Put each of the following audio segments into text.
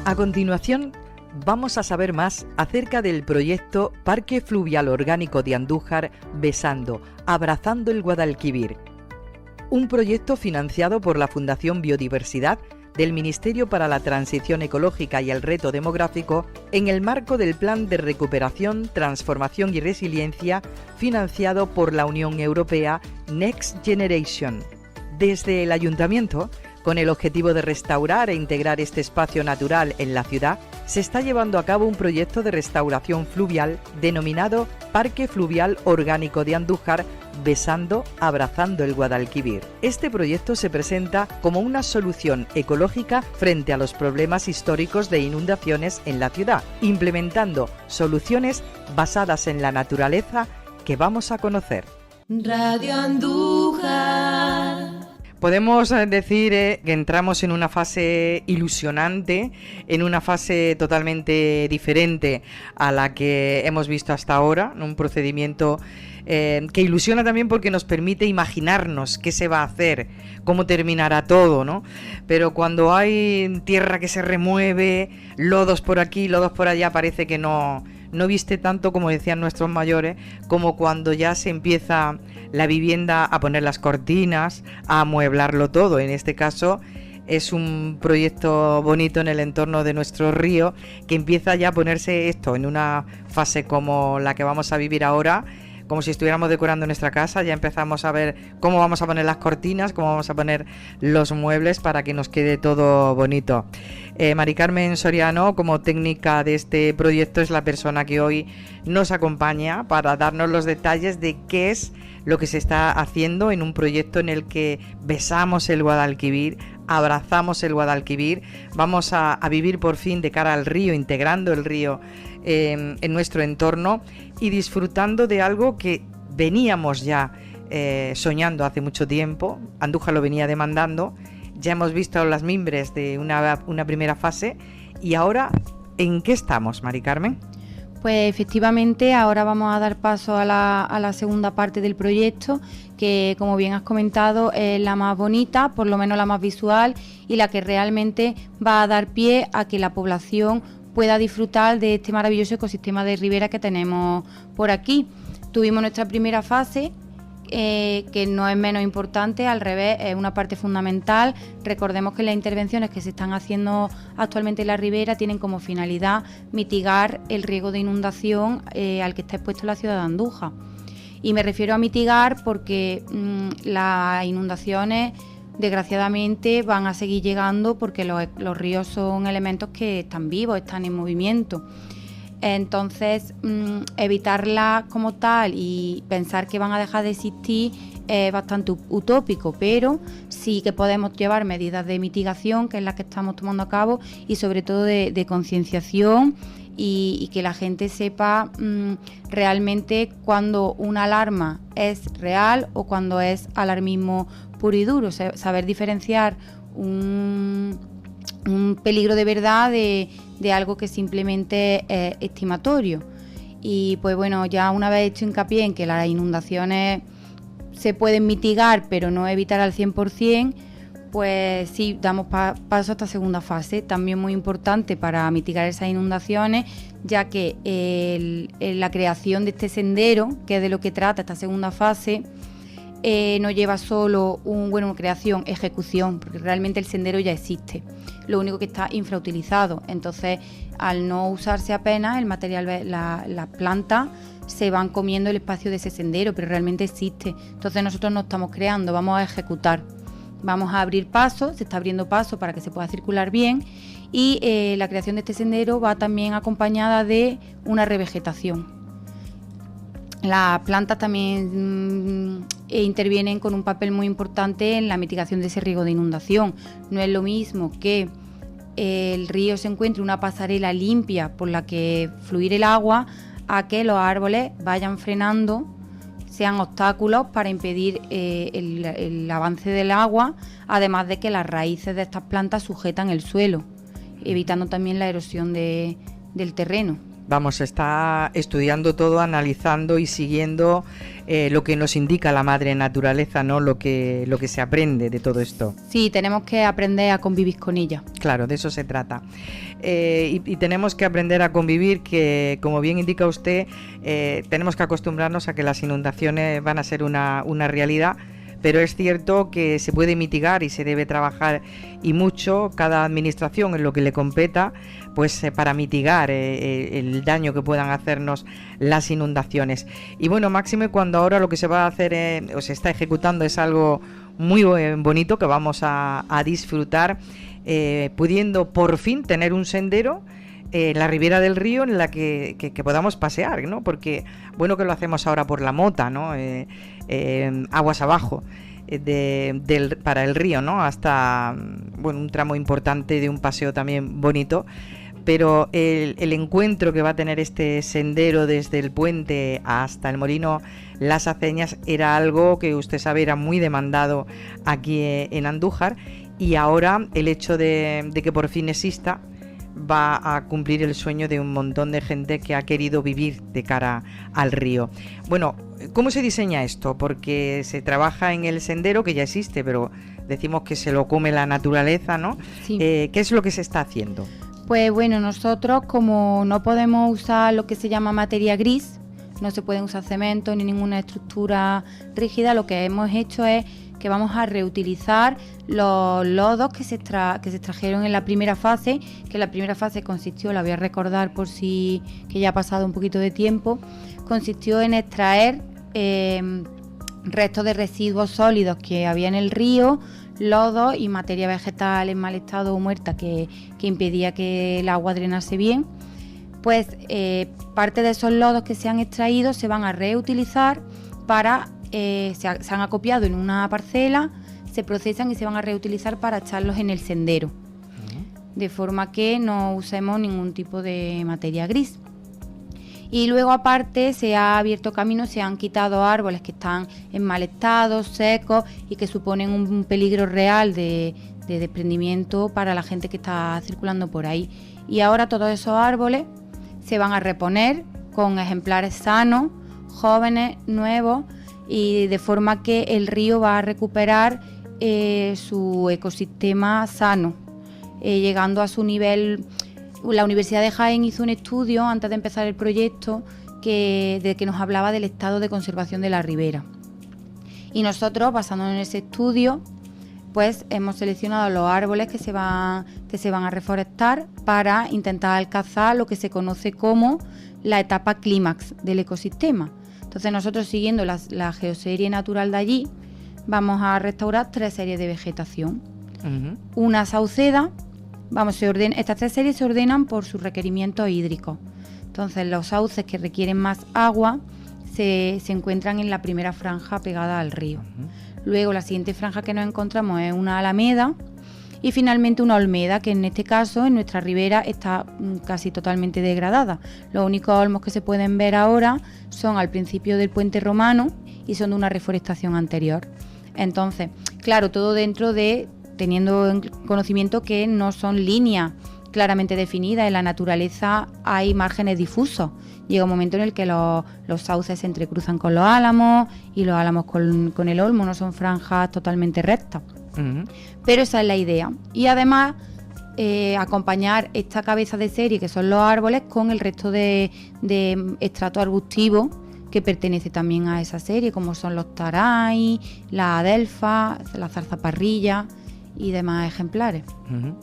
A continuación, vamos a saber más acerca del proyecto Parque Fluvial Orgánico de Andújar Besando, abrazando el Guadalquivir. Un proyecto financiado por la Fundación Biodiversidad del Ministerio para la Transición Ecológica y el Reto Demográfico en el marco del Plan de Recuperación, Transformación y Resiliencia financiado por la Unión Europea Next Generation. Desde el Ayuntamiento, con el objetivo de restaurar e integrar este espacio natural en la ciudad, se está llevando a cabo un proyecto de restauración fluvial denominado Parque Fluvial Orgánico de Andújar Besando, abrazando el Guadalquivir. Este proyecto se presenta como una solución ecológica frente a los problemas históricos de inundaciones en la ciudad, implementando soluciones basadas en la naturaleza que vamos a conocer. Radio Andújar. Podemos decir que entramos en una fase ilusionante, en una fase totalmente diferente a la que hemos visto hasta ahora, un procedimiento que ilusiona también porque nos permite imaginarnos qué se va a hacer, cómo terminará todo, ¿no? Pero cuando hay tierra que se remueve, lodos por aquí, lodos por allá, parece que no viste tanto, como decían nuestros mayores, como cuando ya se empieza la vivienda a poner las cortinas, a amueblarlo todo. En este caso es un proyecto bonito en el entorno de nuestro río, que empieza ya a ponerse esto en una fase como la que vamos a vivir ahora, como si estuviéramos decorando nuestra casa. Ya empezamos a ver cómo vamos a poner las cortinas, cómo vamos a poner los muebles para que nos quede todo bonito. Mari Carmen Soriano, como técnica de este proyecto, es la persona que hoy nos acompaña para darnos los detalles de qué es lo que se está haciendo en un proyecto en el que besamos el Guadalquivir, abrazamos el Guadalquivir, vamos a vivir por fin de cara al río, integrando el río en nuestro entorno y disfrutando de algo que veníamos ya soñando hace mucho tiempo. Andújar lo venía demandando. Ya hemos visto las mimbres de una primera fase y ahora, ¿en qué estamos, Mari Carmen? Pues efectivamente ahora vamos a dar paso a la segunda parte del proyecto, que como bien has comentado es la más bonita, por lo menos la más visual y la que realmente va a dar pie a que la población pueda disfrutar de este maravilloso ecosistema de ribera que tenemos por aquí. Tuvimos nuestra primera fase, que no es menos importante, al revés, es una parte fundamental. Recordemos que las intervenciones que se están haciendo actualmente en la ribera tienen como finalidad mitigar el riesgo de inundación al que está expuesto la ciudad de Andújar. Y me refiero a mitigar porque las inundaciones desgraciadamente van a seguir llegando, porque los ríos son elementos que están vivos, están en movimiento. Entonces, evitarlas como tal y pensar que van a dejar de existir es bastante utópico, pero sí que podemos llevar medidas de mitigación, que es las que estamos tomando a cabo, y sobre todo de concienciación y que la gente sepa realmente cuando una alarma es real o cuando es alarmismo puro y duro, saber diferenciar un peligro de verdad de algo que simplemente es estimatorio. Y pues bueno, ya una vez hecho hincapié en que las inundaciones se pueden mitigar pero no evitar al 100%, pues sí, damos paso a esta segunda fase, también muy importante para mitigar esas inundaciones, ya que la creación de este sendero, que es de lo que trata esta segunda fase, no lleva solo creación, ejecución, porque realmente el sendero ya existe, lo único que está infrautilizado. Entonces, al no usarse apenas el material, las plantas se van comiendo el espacio de ese sendero, pero realmente existe. Entonces nosotros no estamos creando, vamos a ejecutar, vamos a abrir paso, se está abriendo paso para que se pueda circular bien, y la creación de este sendero va también acompañada de una revegetación. Las plantas también intervienen con un papel muy importante en la mitigación de ese riesgo de inundación. No es lo mismo que el río se encuentre una pasarela limpia por la que fluir el agua, a que los árboles vayan frenando, sean obstáculos para impedir el avance del agua, además de que las raíces de estas plantas sujetan el suelo, evitando también la erosión del terreno. Vamos, está estudiando todo, analizando y siguiendo lo que nos indica la madre naturaleza, ¿no? Lo que se aprende de todo esto. Sí, tenemos que aprender a convivir con ella. Claro, de eso se trata. Y tenemos que aprender a convivir, que como bien indica usted, tenemos que acostumbrarnos a que las inundaciones van a ser una realidad. Pero es cierto que se puede mitigar y se debe trabajar y mucho, cada administración en lo que le competa, pues para mitigar el daño que puedan hacernos las inundaciones. Y bueno, máxime cuando ahora lo que se va a hacer o se está ejecutando es algo muy bonito que vamos a disfrutar, pudiendo por fin tener un sendero en la ribera del río en la que podamos pasear, ¿no? Porque bueno que lo hacemos ahora por la mota, ¿no? Aguas abajo para el río, ¿no? Hasta bueno, un tramo importante de un paseo también bonito, pero el encuentro que va a tener este sendero desde el puente hasta el molino Las Aceñas era algo que usted sabe era muy demandado aquí en Andújar, y ahora el hecho de que por fin exista va a cumplir el sueño de un montón de gente que ha querido vivir de cara al río. Bueno, ¿cómo se diseña esto? Porque se trabaja en el sendero que ya existe, pero decimos que se lo come la naturaleza, ¿no? Sí. ¿Qué es lo que se está haciendo? Pues bueno, nosotros como no podemos usar lo que se llama materia gris, no se pueden usar cemento ni ninguna estructura rígida, lo que hemos hecho es que vamos a reutilizar los lodos que se extrajeron en la primera fase, que la primera fase consistió, la voy a recordar por si que ya ha pasado un poquito de tiempo, consistió en extraer restos de residuos sólidos que había en el río, lodo y materia vegetal en mal estado o muerta que impedía que el agua drenase bien. Pues parte de esos lodos que se han extraído se van a reutilizar para se han acopiado en una parcela, se procesan y se van a reutilizar para echarlos en el sendero, de forma que no usemos ningún tipo de materia gris. Y luego aparte se ha abierto camino, se han quitado árboles que están en mal estado, secos y que suponen un peligro real de desprendimiento para la gente que está circulando por ahí. Y ahora todos esos árboles se van a reponer con ejemplares sanos, jóvenes, nuevos, y de forma que el río va a recuperar su ecosistema sano, llegando a su nivel. La Universidad de Jaén hizo un estudio antes de empezar el proyecto que nos hablaba del estado de conservación de la ribera, y nosotros, basándonos en ese estudio, pues hemos seleccionado los árboles que se van a reforestar para intentar alcanzar lo que se conoce como la etapa clímax del ecosistema. Entonces nosotros, siguiendo la geoserie natural de allí, vamos a restaurar 3 series de vegetación. Uh-huh. Una sauceda, estas 3 series se ordenan por sus requerimientos hídricos. Entonces los sauces que requieren más agua se encuentran en la primera franja pegada al río. Uh-huh. Luego la siguiente franja que nos encontramos es una alameda, y finalmente una olmeda, que en este caso en nuestra ribera está casi totalmente degradada. Los únicos olmos que se pueden ver ahora son al principio del puente romano y son de una reforestación anterior. Entonces, claro, todo dentro de, teniendo en conocimiento que no son líneas claramente definidas, en la naturaleza hay márgenes difusos. Llega un momento en el que los sauces se entrecruzan con los álamos y los álamos con el olmo, no son franjas totalmente rectas. Uh-huh. Pero esa es la idea. Y además acompañar esta cabeza de serie, que son los árboles, con el resto de estrato arbustivo que pertenece también a esa serie, como son los taray, la adelfa, la zarzaparrilla y demás ejemplares. Uh-huh.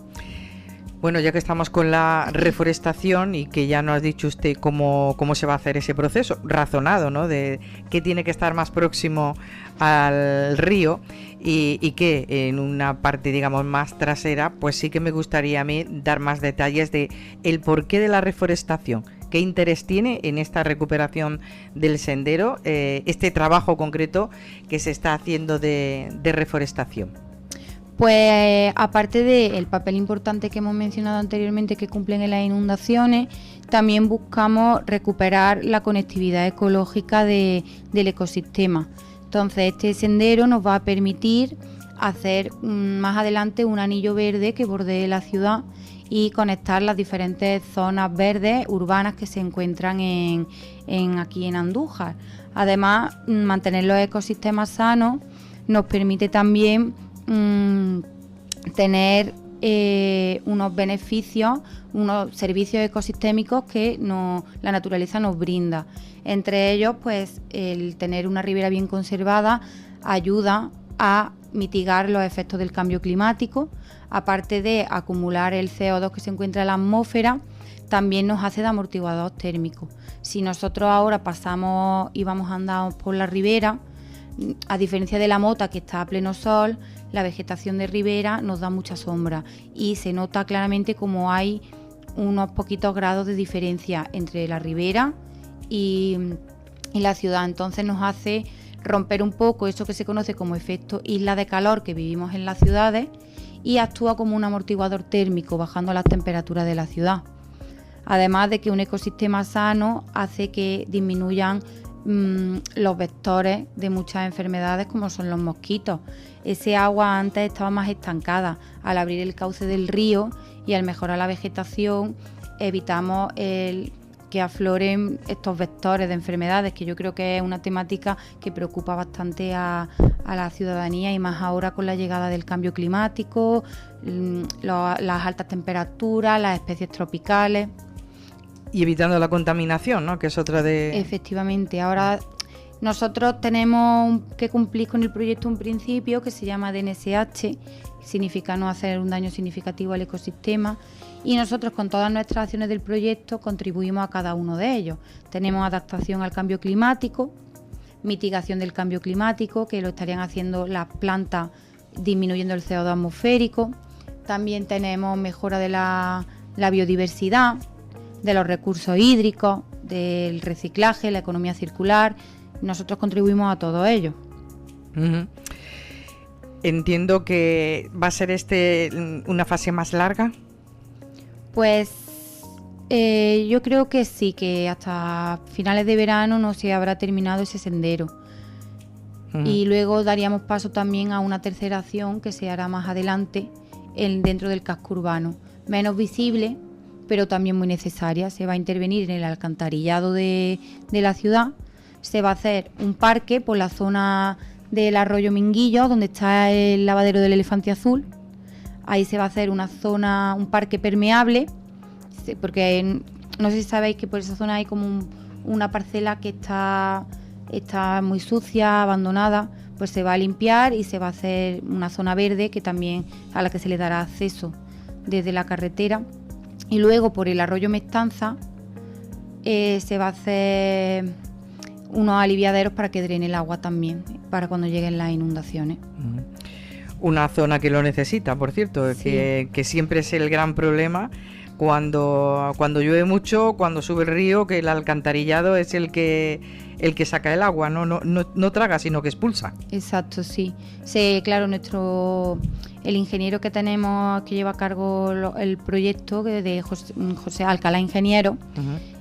Bueno, ya que estamos con la reforestación y que ya nos ha dicho usted cómo se va a hacer ese proceso, razonado, ¿no? De qué tiene que estar más próximo al río y que en una parte, digamos, más trasera, pues sí que me gustaría a mí dar más detalles de el porqué de la reforestación. ¿Qué interés tiene en esta recuperación del sendero este trabajo concreto que se está haciendo de reforestación? Pues aparte del papel importante que hemos mencionado anteriormente que cumplen en las inundaciones, también buscamos recuperar la conectividad ecológica del ecosistema. Entonces este sendero nos va a permitir hacer más adelante un anillo verde que bordee la ciudad y conectar las diferentes zonas verdes urbanas que se encuentran aquí en Andújar. Además, mantener los ecosistemas sanos nos permite también tener unos beneficios, unos servicios ecosistémicos que la naturaleza nos brinda. Entre ellos, pues el tener una ribera bien conservada ayuda a mitigar los efectos del cambio climático, aparte de acumular el CO2 que se encuentra en la atmósfera, también nos hace de amortiguador térmico. Si nosotros ahora pasamos y vamos andando por la ribera, a diferencia de la mota que está a pleno sol, la vegetación de ribera nos da mucha sombra y se nota claramente como hay unos poquitos grados de diferencia entre la ribera y la ciudad. Entonces nos hace romper un poco eso que se conoce como efecto isla de calor que vivimos en las ciudades y actúa como un amortiguador térmico, bajando las temperaturas de la ciudad. Además de que un ecosistema sano hace que disminuyan los vectores de muchas enfermedades como son los mosquitos. Ese agua antes estaba más estancada. Al abrir el cauce del río y al mejorar la vegetación evitamos que afloren estos vectores de enfermedades, que yo creo que es una temática que preocupa bastante a la ciudadanía y más ahora con la llegada del cambio climático, las altas temperaturas, las especies tropicales. Y evitando la contaminación, ¿no? Que es otra de... Efectivamente. Ahora nosotros tenemos que cumplir con el proyecto un principio que se llama DNSH, que significa no hacer un daño significativo al ecosistema, y nosotros con todas nuestras acciones del proyecto contribuimos a cada uno de ellos. Tenemos adaptación al cambio climático, mitigación del cambio climático, que lo estarían haciendo las plantas disminuyendo el CO2 atmosférico. También tenemos mejora de la biodiversidad, de los recursos hídricos, del reciclaje, la economía circular. Nosotros contribuimos a todo ello. Uh-huh. Entiendo que va a ser una fase más larga. Pues yo creo que sí, que hasta finales de verano no se habrá terminado ese sendero. Uh-huh. Y luego daríamos paso también a una tercera acción que se hará más adelante dentro del casco urbano, menos visible, pero también muy necesaria. Se va a intervenir en el alcantarillado de la ciudad. Se va a hacer un parque por la zona del arroyo Minguillo, donde está el lavadero del Elefante Azul. Ahí se va a hacer un parque permeable, porque no sé si sabéis que por esa zona hay como una parcela que está muy sucia, abandonada. Pues se va a limpiar y se va a hacer una zona verde que también a la que se le dará acceso desde la carretera. Y luego por el arroyo Mestanza se va a hacer unos aliviaderos para que drene el agua también, para cuando lleguen las inundaciones. Una zona que lo necesita, por cierto, sí. que siempre es el gran problema cuando llueve mucho, cuando sube el río, que el alcantarillado es el que saca el agua, no traga, sino que expulsa. Exacto, sí. Sí, claro, el ingeniero que tenemos que lleva a cargo el proyecto, de José Alcalá Ingeniero, uh-huh.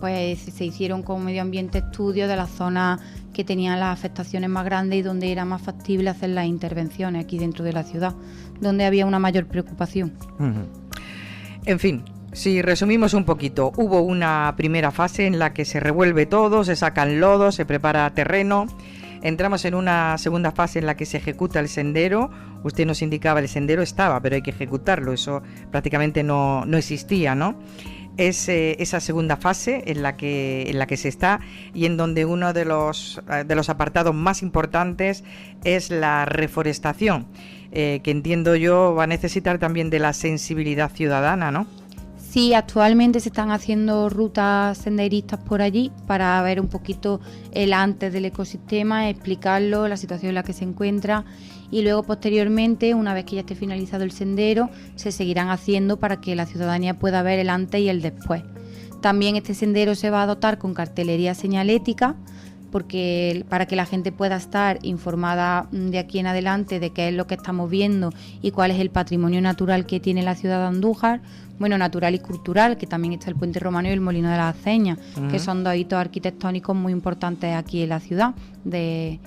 Pues se hicieron con medio ambiente estudios de las zonas que tenían las afectaciones más grandes y donde era más factible hacer las intervenciones aquí dentro de la ciudad, donde había una mayor preocupación. Uh-huh. En fin, si resumimos un poquito, hubo una primera fase en la que se revuelve todo, se sacan lodos, se prepara terreno. Entramos en una segunda fase en la que se ejecuta el sendero. Usted nos indicaba, el sendero estaba, pero hay que ejecutarlo, eso prácticamente no existía, ¿no? Es esa segunda fase en la que se está y en donde uno de los apartados más importantes es la reforestación, que entiendo yo va a necesitar también de la sensibilidad ciudadana, ¿no? Sí, actualmente se están haciendo rutas senderistas por allí para ver un poquito el antes del ecosistema, explicarlo, la situación en la que se encuentra, y luego posteriormente, una vez que ya esté finalizado el sendero, se seguirán haciendo para que la ciudadanía pueda ver el antes y el después. También este sendero se va a dotar con cartelería señalética, porque para que la gente pueda estar informada de aquí en adelante de qué es lo que estamos viendo y cuál es el patrimonio natural que tiene la ciudad de Andújar, bueno, natural y cultural, que también está el Puente Romano y el Molino de las Aceñas, uh-huh. que son dos hitos arquitectónicos muy importantes aquí en la ciudad, de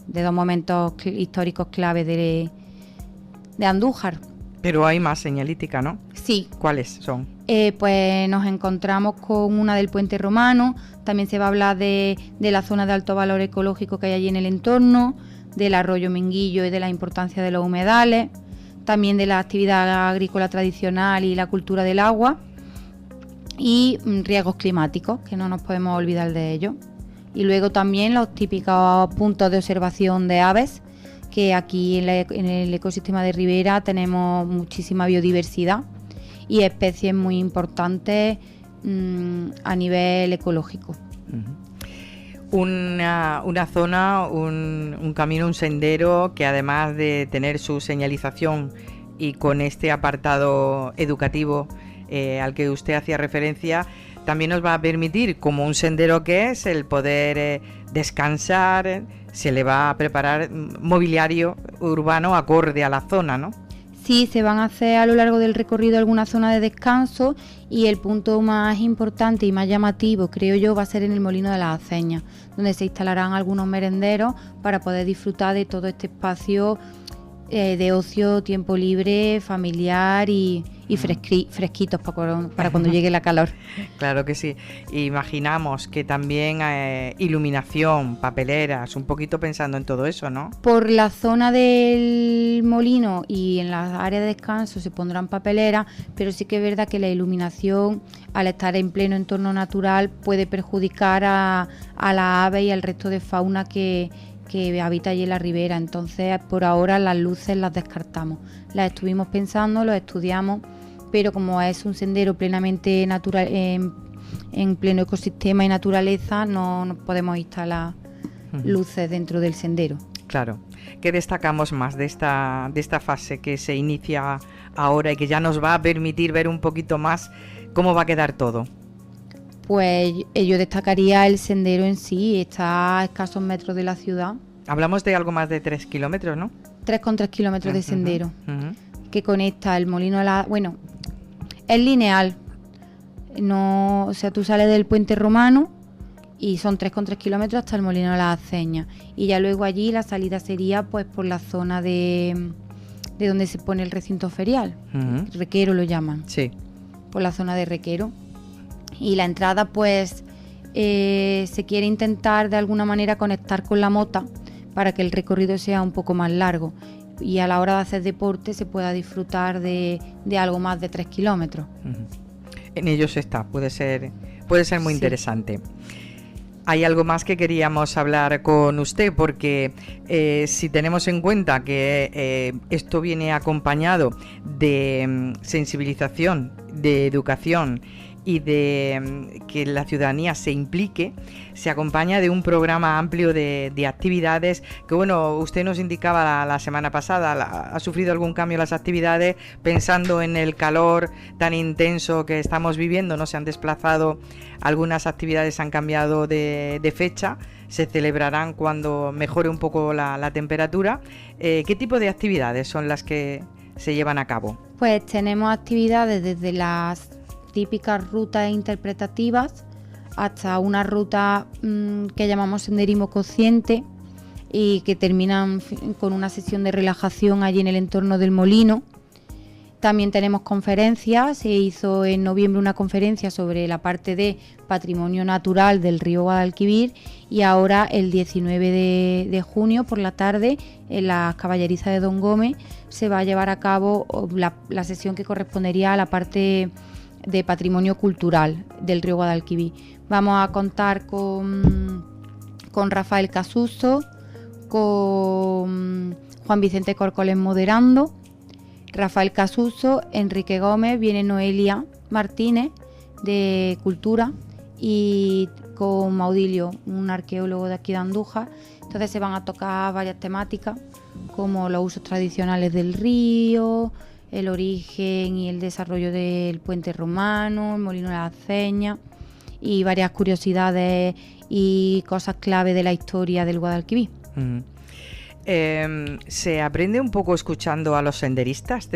dos momentos históricos clave de Andújar. Pero hay más señalítica, ¿no? Sí. ¿Cuáles son? Pues nos encontramos con una del Puente Romano, también se va a hablar de la zona de alto valor ecológico que hay allí en el entorno, del arroyo Minguillo y de la importancia de los humedales, también de la actividad agrícola tradicional y la cultura del agua, y riesgos climáticos, que no nos podemos olvidar de ellos. Y luego también los típicos puntos de observación de aves, que aquí en el ecosistema de Ribera tenemos muchísima biodiversidad y especies muy importantes a nivel ecológico. Una zona, un camino, un sendero que además de tener su señalización y con este apartado educativo al que usted hacía referencia, también nos va a permitir, como un sendero que es, el poder descansar. Se le va a preparar mobiliario urbano acorde a la zona, ¿no? Sí, se van a hacer a lo largo del recorrido algunas zonas de descanso, y el punto más importante y más llamativo, creo yo, va a ser en el Molino de las Aceñas, donde se instalarán algunos merenderos para poder disfrutar de todo este espacio de ocio, tiempo libre, familiar y fresquitos para cuando llegue la calor. Claro que sí. Imaginamos que también iluminación, papeleras, un poquito pensando en todo eso, ¿no? Por la zona del molino y en las áreas de descanso se pondrán papeleras, pero sí que es verdad que la iluminación, al estar en pleno entorno natural, puede perjudicar a las aves y al resto de fauna que habita allí en la ribera. Entonces, por ahora las luces las descartamos. Las estuvimos pensando, los estudiamos, pero como es un sendero plenamente natural, en pleno ecosistema y naturaleza, no podemos instalar luces dentro del sendero. Claro. ¿Qué destacamos más de esta fase que se inicia ahora y que ya nos va a permitir ver un poquito más cómo va a quedar todo? Pues yo destacaría el sendero en sí, está a escasos metros de la ciudad. Hablamos de algo más de 3 kilómetros, ¿no? 3,3 kilómetros de sendero, que conecta el molino a la... Bueno, es lineal, no, o sea, tú sales del Puente Romano y son 3,3 kilómetros hasta el Molino de las Aceñas. Y ya luego allí la salida sería pues por la zona de donde se pone el recinto ferial, Requero lo llaman. Sí. Por la zona de Requero. Y la entrada pues se quiere intentar de alguna manera conectar con la mota para que el recorrido sea un poco más largo y a la hora de hacer deporte se pueda disfrutar de algo más de 3 kilómetros. En ellos está, puede ser muy interesante. Hay algo más que queríamos hablar con usted, porque si tenemos en cuenta que esto viene acompañado de sensibilización, de educación y de que la ciudadanía se implique, se acompaña de un programa amplio de actividades que, bueno, usted nos indicaba la semana pasada, ha sufrido algún cambio las actividades pensando en el calor tan intenso que estamos viviendo, ¿no? Se han desplazado, algunas actividades han cambiado de fecha, se celebrarán cuando mejore un poco la temperatura. ¿Qué tipo de actividades son las que se llevan a cabo? Pues tenemos actividades desde las típicas rutas interpretativas hasta una ruta que llamamos senderismo consciente y que terminan con una sesión de relajación allí en el entorno del molino. También tenemos conferencias, se hizo en noviembre una conferencia sobre la parte de patrimonio natural del río Guadalquivir y ahora el 19 de junio por la tarde en la Caballeriza de Don Gómez se va a llevar a cabo la sesión que correspondería a la parte de patrimonio cultural del río Guadalquivir. Vamos a contar con Rafael Casuso, con Juan Vicente Corcoles moderando, Rafael Casuso, Enrique Gómez, viene Noelia Martínez de Cultura y con Maudilio, un arqueólogo de aquí de Andújar. Entonces se van a tocar varias temáticas como los usos tradicionales del río, el origen y el desarrollo del Puente Romano, el Molino de las Aceñas y varias curiosidades y cosas clave de la historia del Guadalquivir. Se aprende un poco escuchando a los senderistas,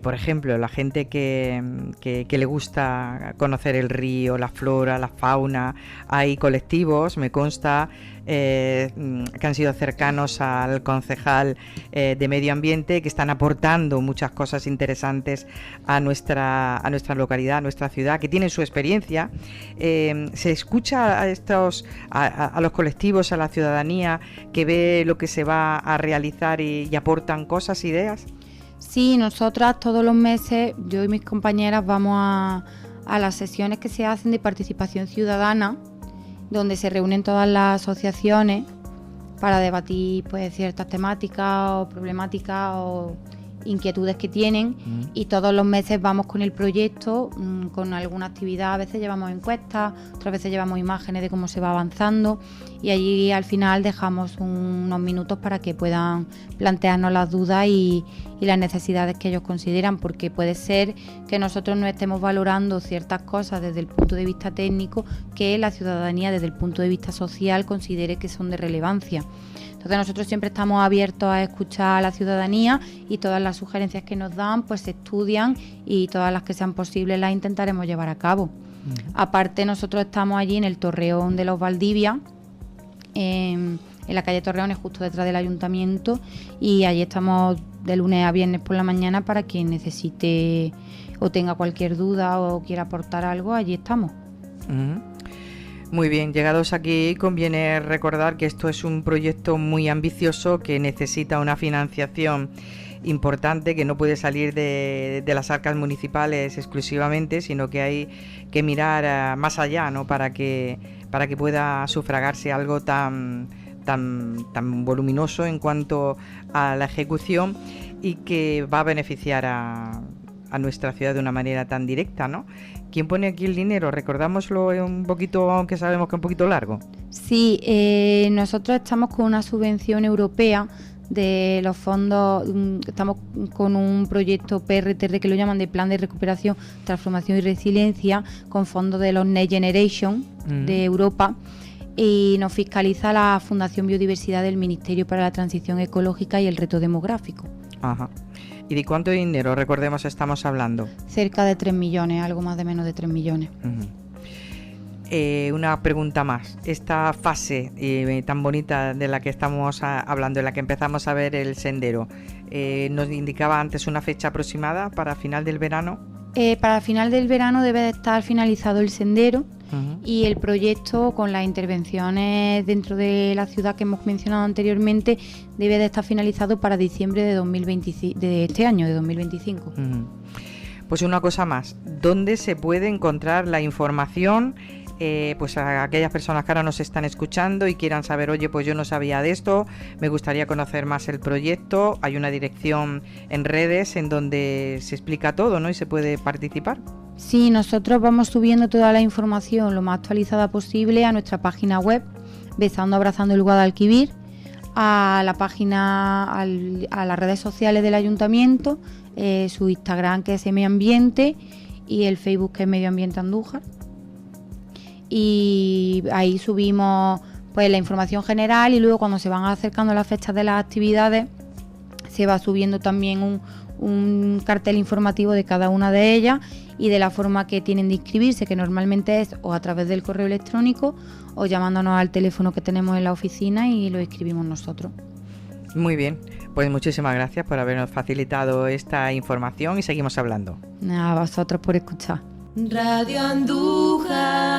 por ejemplo, la gente que le gusta conocer el río, la flora, la fauna. Hay colectivos, me consta, que han sido cercanos al concejal de Medio Ambiente, que están aportando muchas cosas interesantes a nuestra localidad, a nuestra ciudad, que tienen su experiencia. Se escucha a los colectivos, a la ciudadanía que ve lo que se va a realizar y aportan cosas, ideas. Sí, nosotras todos los meses, yo y mis compañeras vamos a las sesiones que se hacen de participación ciudadana, donde se reúnen todas las asociaciones para debatir pues ciertas temáticas o problemáticas o inquietudes que tienen, y todos los meses vamos con el proyecto, con alguna actividad. A veces llevamos encuestas, otras veces llevamos imágenes de cómo se va avanzando, y allí al final dejamos unos minutos para que puedan plantearnos las dudas y las necesidades que ellos consideran, porque puede ser que nosotros no estemos valorando ciertas cosas desde el punto de vista técnico que la ciudadanía desde el punto de vista social considere que son de relevancia. Entonces nosotros siempre estamos abiertos a escuchar a la ciudadanía, y todas las sugerencias que nos dan pues se estudian, y todas las que sean posibles las intentaremos llevar a cabo. Aparte, nosotros estamos allí en el Torreón de los Valdivia, en la calle Torreones, justo detrás del ayuntamiento, y allí estamos de lunes a viernes por la mañana para quien necesite o tenga cualquier duda o quiera aportar algo. Allí estamos. Muy bien, llegados aquí conviene recordar que esto es un proyecto muy ambicioso que necesita una financiación importante, que no puede salir de las arcas municipales exclusivamente, sino que hay que mirar más allá, ¿no? Para que pueda sufragarse algo tan voluminoso en cuanto a la ejecución, y que va a beneficiar a nuestra ciudad de una manera tan directa, ¿no? ¿Quién pone aquí el dinero? Recordámoslo un poquito, aunque sabemos que es un poquito largo. Sí, nosotros estamos con una subvención europea de los fondos, estamos con un proyecto PRTR que lo llaman de Plan de Recuperación, Transformación y Resiliencia, con fondos de los Next Generation de Europa, y nos fiscaliza la Fundación Biodiversidad del Ministerio para la Transición Ecológica y el Reto Demográfico. Ajá. ¿Y de cuánto dinero, recordemos, estamos hablando? Cerca de 3 millones, algo más de menos de 3 millones. Una pregunta más. Esta fase tan bonita de la que estamos hablando, en la que empezamos a ver el sendero, ¿nos indicaba antes una fecha aproximada para final del verano? Para final del verano debe de estar finalizado el sendero, y el proyecto, con las intervenciones dentro de la ciudad que hemos mencionado anteriormente, debe de estar finalizado para diciembre de 2025, de este año, de 2025. Pues una cosa más, ¿dónde se puede encontrar la información? Pues a aquellas personas que ahora nos están escuchando y quieran saber, oye, pues yo no sabía de esto, me gustaría conocer más el proyecto. Hay una dirección en redes en donde se explica todo, ¿no? Y se puede participar. Sí, nosotros vamos subiendo toda la información lo más actualizada posible a nuestra página web, Besando Abrazando el Guadalquivir, a la página, a las redes sociales del ayuntamiento, su Instagram, que es Medio Ambiente, y el Facebook, que es Medio Ambiente Andújar. Y ahí subimos pues la información general, y luego cuando se van acercando las fechas de las actividades se va subiendo también un cartel informativo de cada una de ellas y de la forma que tienen de inscribirse, que normalmente es o a través del correo electrónico o llamándonos al teléfono que tenemos en la oficina, y lo escribimos nosotros. Muy bien, pues muchísimas gracias por habernos facilitado esta información, y seguimos hablando. A vosotros por escuchar. Radio Andújar.